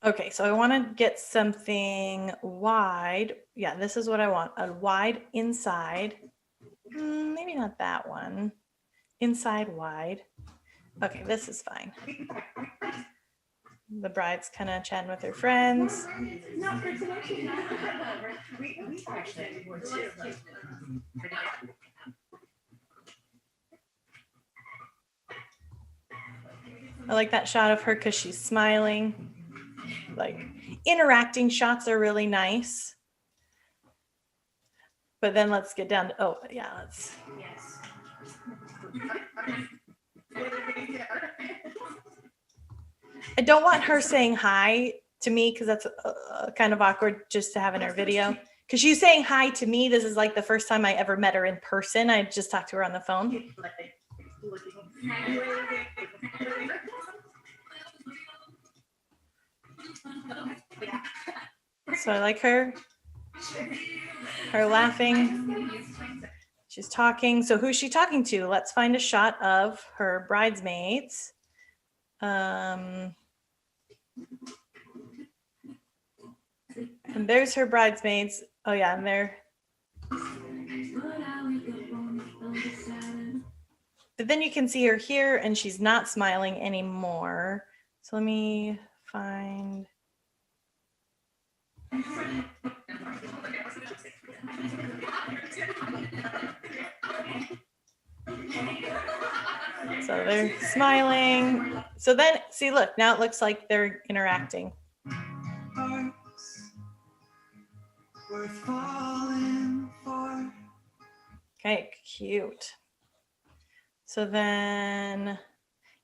Okay, so I want to get something wide. Yeah, this is what I want, a wide inside. Maybe not that one. Inside wide. Okay, this is fine. The bride's kind of chatting with her friends. I like that shot of her because she's smiling. Like interacting shots are really nice. But then let's get down to, oh yeah, let's. I don't want her saying hi to me because that's kind of awkward just to have in her video. Because she's saying hi to me. This is like the first time I ever met her in person. I just talked to her on the phone. So I like her laughing. She's talking. So who's she talking to? Let's find a shot of her bridesmaids. And there's her bridesmaids. Oh yeah, and they're. But then you can see her here and she's not smiling anymore. So let me find. So they're smiling. So then, see, look, now it looks like they're interacting. Okay, cute. So then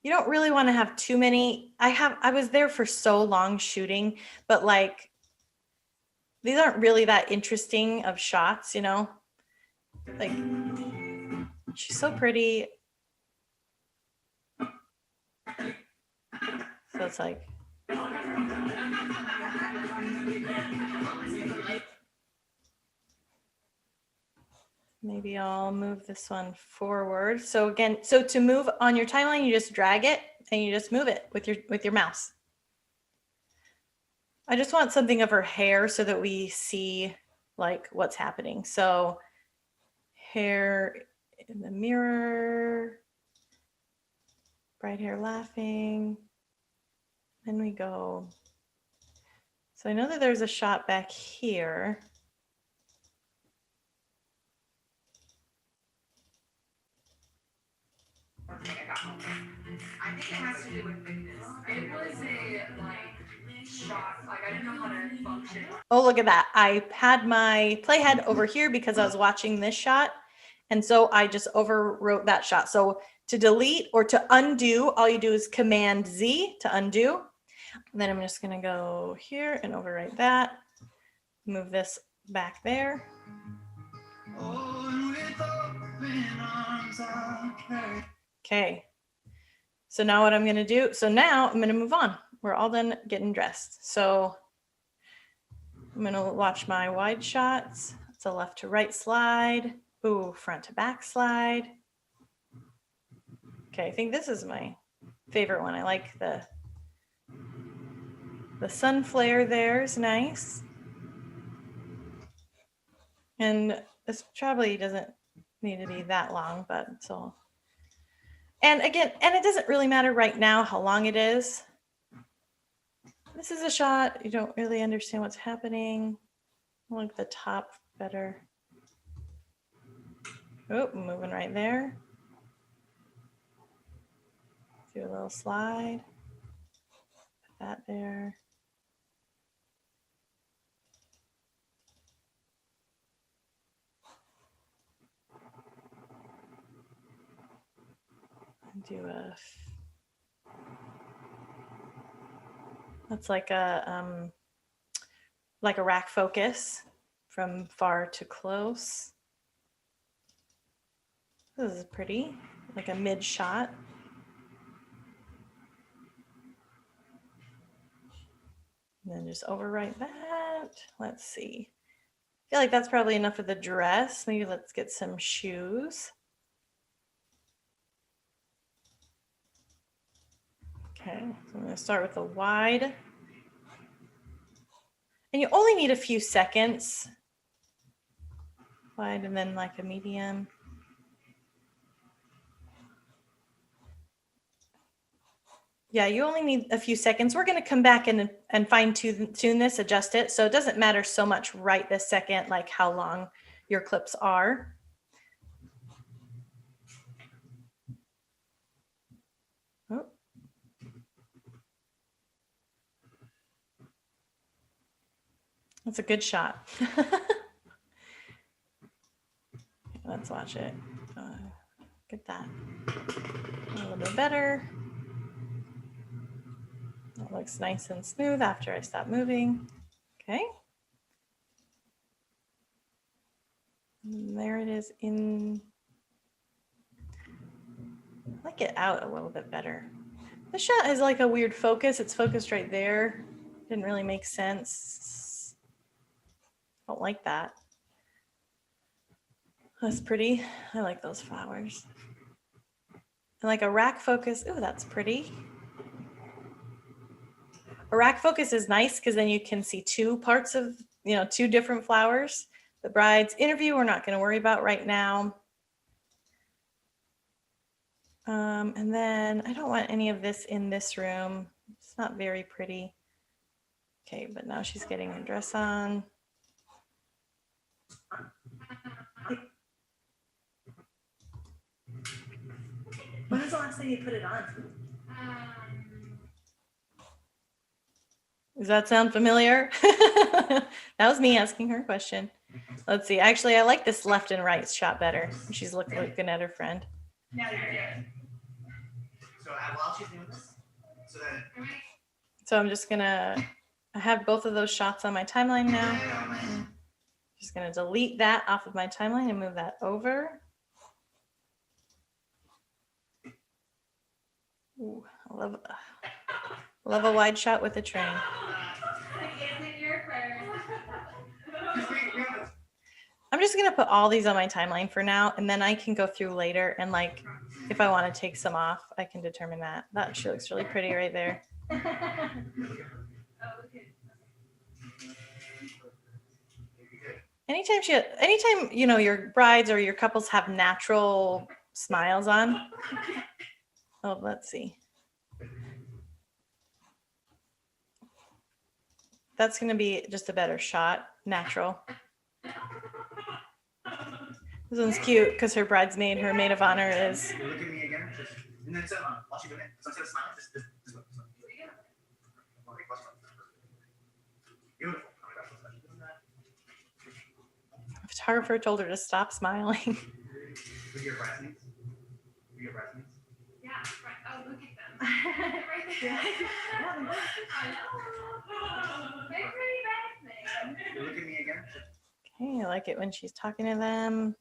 you don't really want to have too many. I was there for so long shooting, but like these aren't really that interesting of shots, you know? Like she's so pretty. So it's like maybe I'll move this one forward. So again, so to move on your timeline, you just drag it and you just move it with your mouse. I just want something of her hair so that we see like what's happening. So hair in the mirror, bright hair laughing. Then we go. So I know that there's a shot back here. I think it has to do with thickness. It was a shock. Like I didn't know how to function. Oh, look at that. I had my playhead over here because I was watching this shot. And so I just overwrote that shot. So to delete or to undo, all you do is Command Z to undo. And then I'm just going to go here and overwrite that. Move this back there. Okay. So now what I'm going to do, so now I'm going to move on. We're all done getting dressed. So I'm going to watch my wide shots. It's a left to right slide. Ooh, front to back slide. Okay, I think this is my favorite one. I like the sun flare there is nice. And this probably doesn't need to be that long, but so. And again, and it doesn't really matter right now how long it is. This is a shot. You don't really understand what's happening. I like the top better. Oh, moving right there. Do a little slide. Put that there. Do a. That's like a rack focus from far to close. This is pretty, like a mid shot. And then just overwrite that. Let's see. I feel like that's probably enough of the dress. Maybe let's get some shoes. Okay, so I'm going to start with a wide. And you only need a few seconds. Wide and then like a medium. Yeah, you only need a few seconds. We're going to come back and fine tune this, adjust it. So it doesn't matter so much right this second, like how long your clips are. Oh. That's a good shot. Let's watch it. Get that a little bit better. That looks nice and smooth after I stop moving. Okay. And there it is in. I like it out a little bit better. This shot has like a weird focus. It's focused right there. Didn't really make sense. Don't like that. That's pretty. I like those flowers. And like a rack focus. Oh, that's pretty. A rack focus is nice because then you can see two parts of, two different flowers. The bride's interview, we're not going to worry about right now. And then I don't want any of this in this room. It's not very pretty. Okay, but now she's getting her dress on. When was the last time you put it on? Does that sound familiar? That was me asking her a question. Let's see. Actually, I like this left and right shot better. She's looking at her friend. So I'm just gonna, I have both of those shots on my timeline now. Just gonna delete that off of my timeline and move that over. Ooh, I love a wide shot with a train. I'm just gonna put all these on my timeline for now, and then I can go through later and like, if I want to take some off, I can determine that. That she looks really pretty right there. Anytime your brides or your couples have natural smiles on. Oh, let's see. That's going to be just a better shot, natural. This one's cute because her bridesmaid, her maid of honor is. The photographer told her to stop smiling. Okay, I like it when she's talking to them.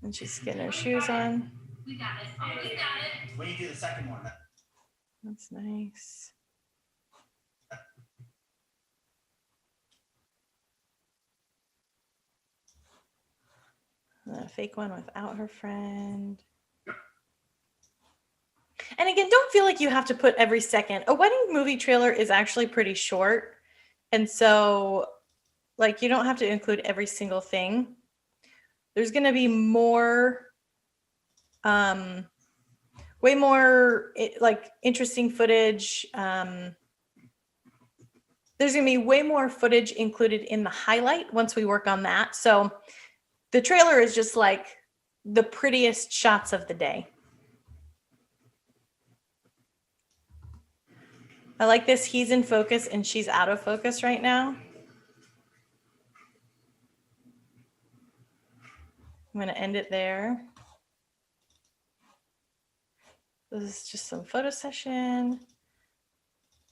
And she's getting her shoes on. We got it. Oh, we got it. When you do the second one. That's nice. A fake one without her friend. And again, don't feel like you have to put every second. A wedding movie trailer is actually pretty short. And so, like, you don't have to include every single thing. There's going to be more, way more like interesting footage. There's going to be way more footage included in the highlight once we work on that. So the trailer is just like the prettiest shots of the day. I like this. He's in focus and she's out of focus right now. I'm going to end it there. This is just some photo session.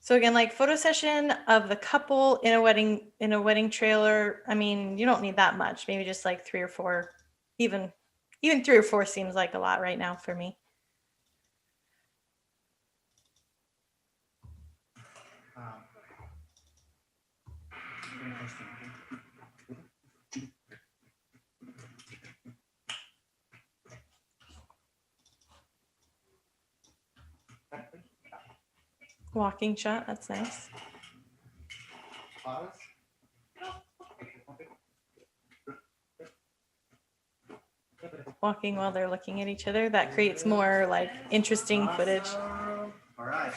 So again, like photo session of the couple in a wedding trailer. I mean, you don't need that much. Maybe just like 3 or 4. Even 3 or 4 seems like a lot right now for me. Walking shot, that's nice. Pause. walking while they're looking at each other. That creates more like interesting footage. All right.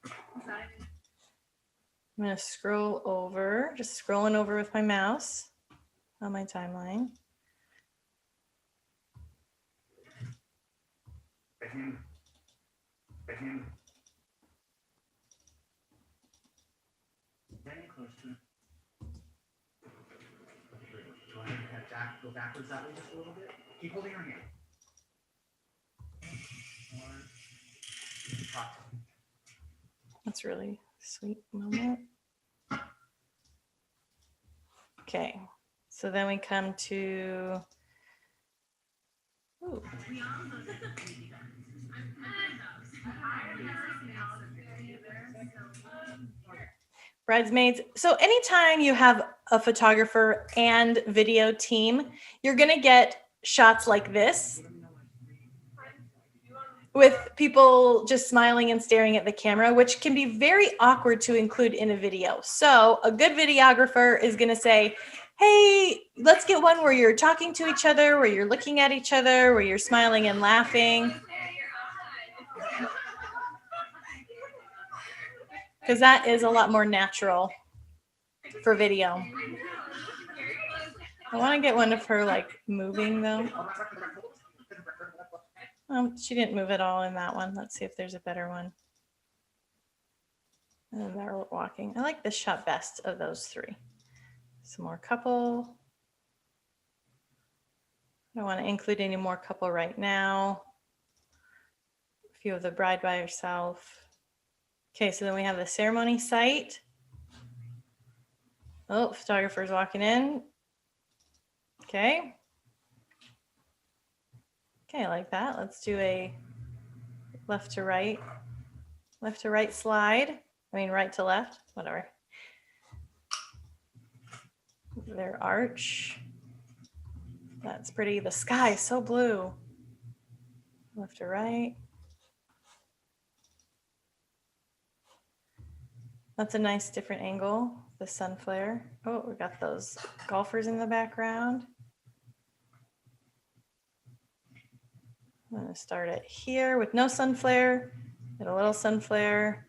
I'm going to scroll over, just scrolling over with my mouse on my timeline. Go backwards that way just a little bit. Keep holding your hand. That's really sweet moment. Okay, so then we come to, ooh. Bridesmaids. So anytime you have a photographer and video team, you're going to get shots like this with people just smiling and staring at the camera, which can be very awkward to include in a video. So a good videographer is going to say, hey, let's get one where you're talking to each other, where you're looking at each other, where you're smiling and laughing. Because that is a lot more natural for video. I want to get one of her like moving though. She didn't move at all in that one. Let's see if there's a better one. And they're walking. I like this shot best of those three. Some more couple. I don't want to include any more couple right now. A few of the bride by herself. Okay, so then we have the ceremony site. Oh, photographer's walking in. Okay. Okay, I like that. Let's do a left to right slide. I mean, right to left, whatever. Their arch. That's pretty. The sky is so blue. Left to right. That's a nice different angle, the sun flare. Oh, we got those golfers in the background. I'm going to start it here with no sun flare, get a little sun flare,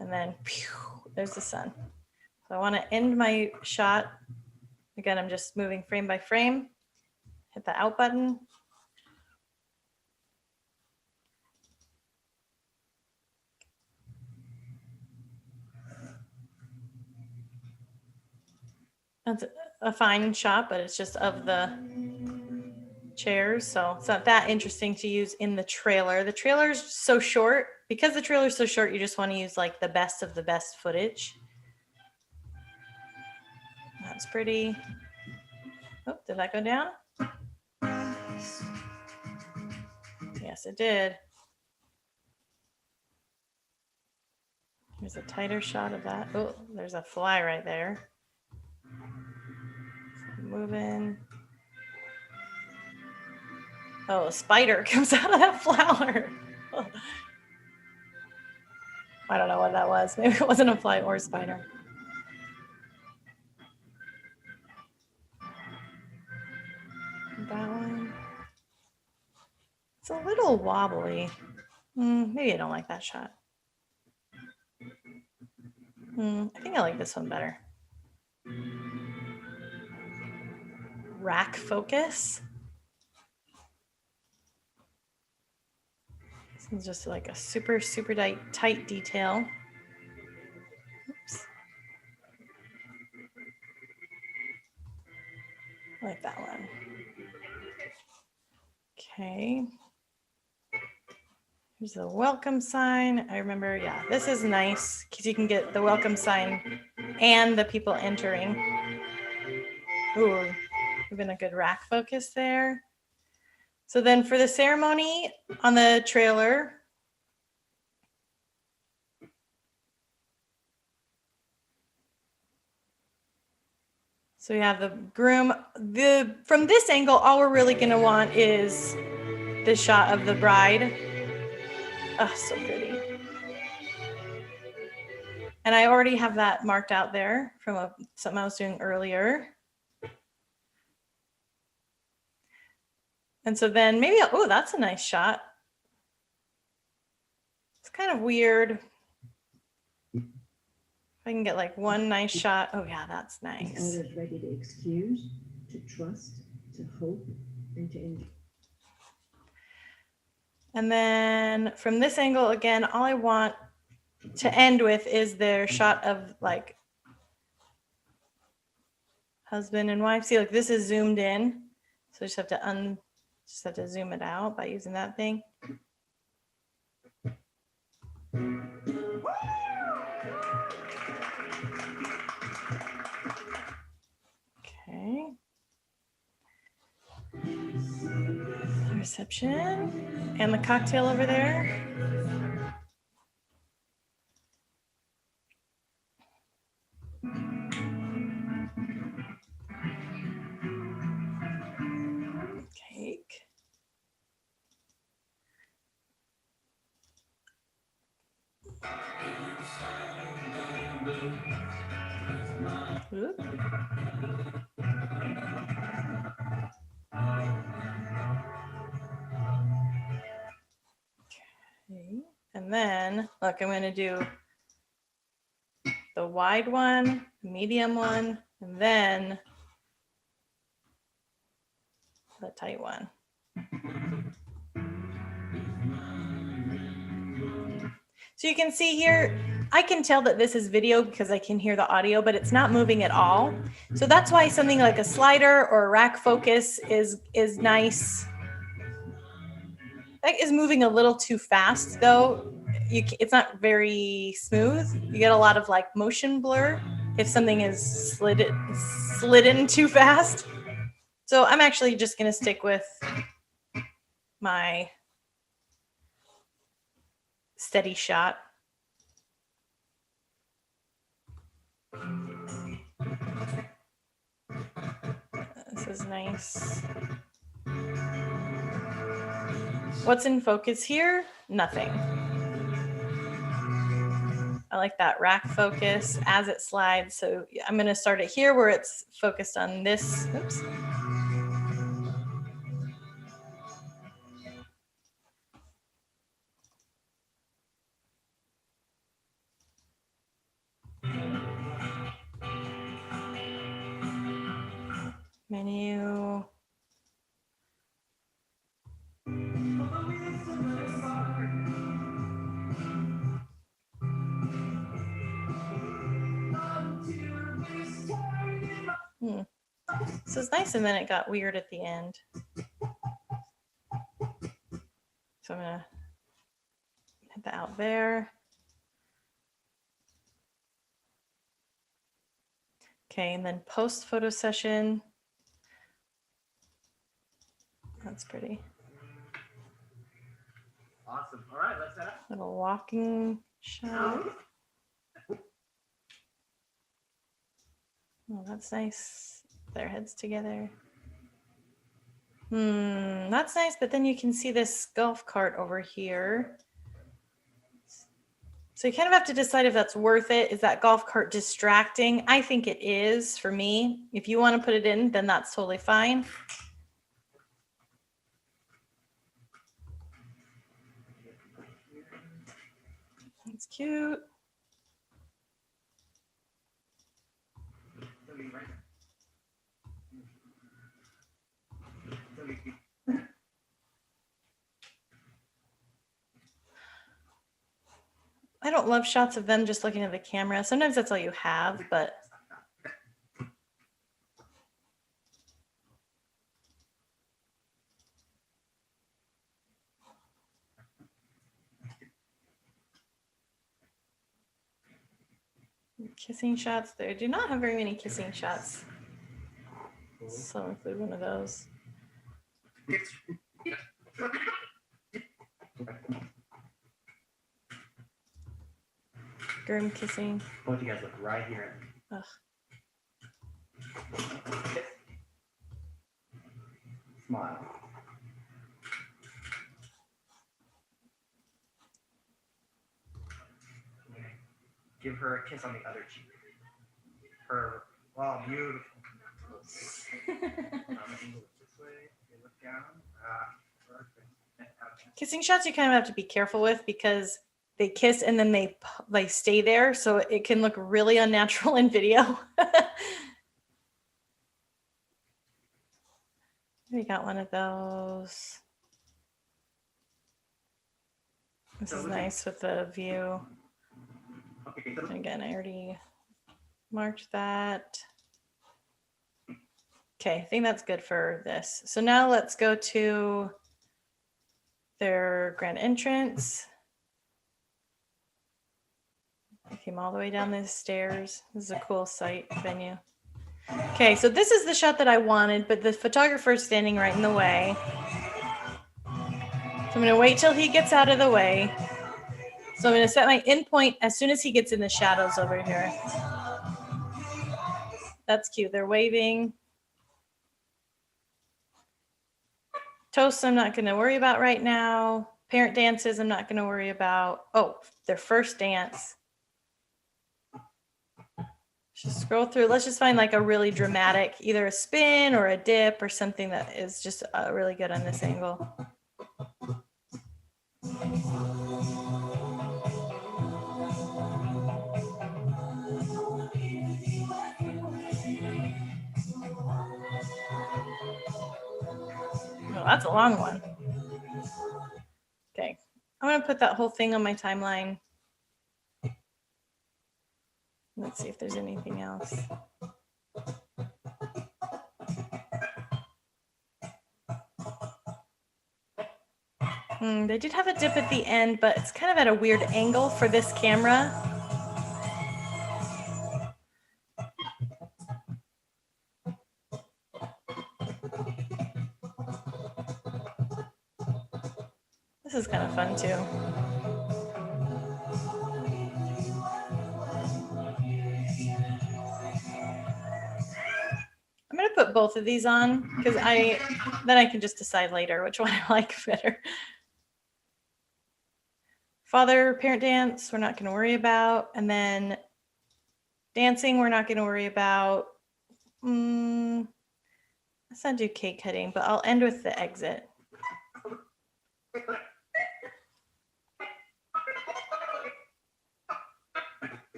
and then pew, there's the sun. So I want to end my shot. Again, I'm just moving frame by frame. Hit the out button. That's a fine shot, but it's just of the chairs, so it's not that interesting to use in the trailer. The trailer's so short. Because the trailer's so short, you just want to use like the best of the best footage. That's pretty. Oh, did that go down? Yes, it did. Here's a tighter shot of that. Oh, there's a fly right there. Moving. Oh, a spider comes out of that flower. I don't know what that was. Maybe it wasn't a fly or a spider. That one. It's a little wobbly. Maybe I don't like that shot. I think I like this one better. Rack focus. This is just like a super tight detail. Oops. I like that one. Okay. Here's the welcome sign. I remember, yeah, this is nice because you can get the welcome sign and the people entering. Ooh, even a good rack focus there. So then for the ceremony on the trailer, so we have the groom. From this angle, all we're really gonna want is the shot of the bride. Oh, so pretty. And I already have that marked out there from something I was doing earlier. And so then maybe, oh, that's a nice shot. It's kind of weird. If I can get like one nice shot. Oh yeah, that's nice. Always ready to excuse, to trust, to hope, and to enjoy. And then from this angle, again, all I want to end with is their shot of like husband and wife. See, like this is zoomed in. So I just have to zoom it out by using that thing. Okay. Reception and the cocktail over there. Cake. Oop. Okay. And then, look, I'm going to do the wide one, medium one, and then the tight one. So you can see here, I can tell that this is video because I can hear the audio, but it's not moving at all. So that's why something like a slider or a rack focus is nice. That is moving a little too fast though. It's not very smooth. You get a lot of like motion blur if something is slid in too fast. So I'm actually just going to stick with my steady shot. This is nice. What's in focus here? Nothing. I like that rack focus as it slides. So I'm going to start it here where it's focused on this. Oops. Menu. This is nice, and then it got weird at the end. So I'm gonna hit that out there. Okay, and then post photo session. That's pretty. Awesome. All right, let's set up. Little walking shot. Oh, that's nice. Their heads together. That's nice, but then you can see this golf cart over here. So you kind of have to decide if that's worth it. Is that golf cart distracting? I think it is for me. If you want to put it in, then that's totally fine. It's cute. I don't love shots of them just looking at the camera. Sometimes that's all you have, but kissing shots. There do not have very many kissing shots. So I'll include one of those. Groom kissing. Both you guys look right here. Ugh. Smile. Give her a kiss on the other cheek. Her, wow, beautiful. Angle this way. You look down. Kissing shots you kind of have to be careful with because they kiss and then they stay there, so it can look really unnatural in video. We got one of those. This is nice with the view. Again, I already marked that. Okay, I think that's good for this. So now let's go to their grand entrance. I came all the way down the stairs. This is a cool site venue. Okay, so this is the shot that I wanted, but the photographer is standing right in the way. So I'm going to wait till he gets out of the way. So I'm going to set my end point as soon as he gets in the shadows over here. That's cute. They're waving. Toasts I'm not going to worry about right now. Parent dances I'm not going to worry about. Oh, their first dance. Just scroll through. Let's just find like a really dramatic, either a spin or a dip or something that is just really good on this angle. Oh, that's a long one. Okay, I'm going to put that whole thing on my timeline. Let's see if there's anything else. They did have a dip at the end, but it's kind of at a weird angle for this camera. This is kind of fun too. I'm going to put both of these on because then I can just decide later which one I like better. Father, parent dance, we're not going to worry about. And then dancing, we're not going to worry about. Let's not do cake cutting, but I'll end with the exit.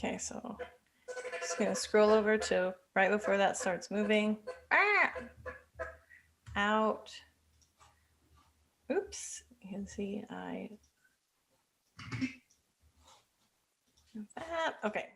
Okay, so just going to scroll over to right before that starts moving. Out. Oops, you can see that. Okay.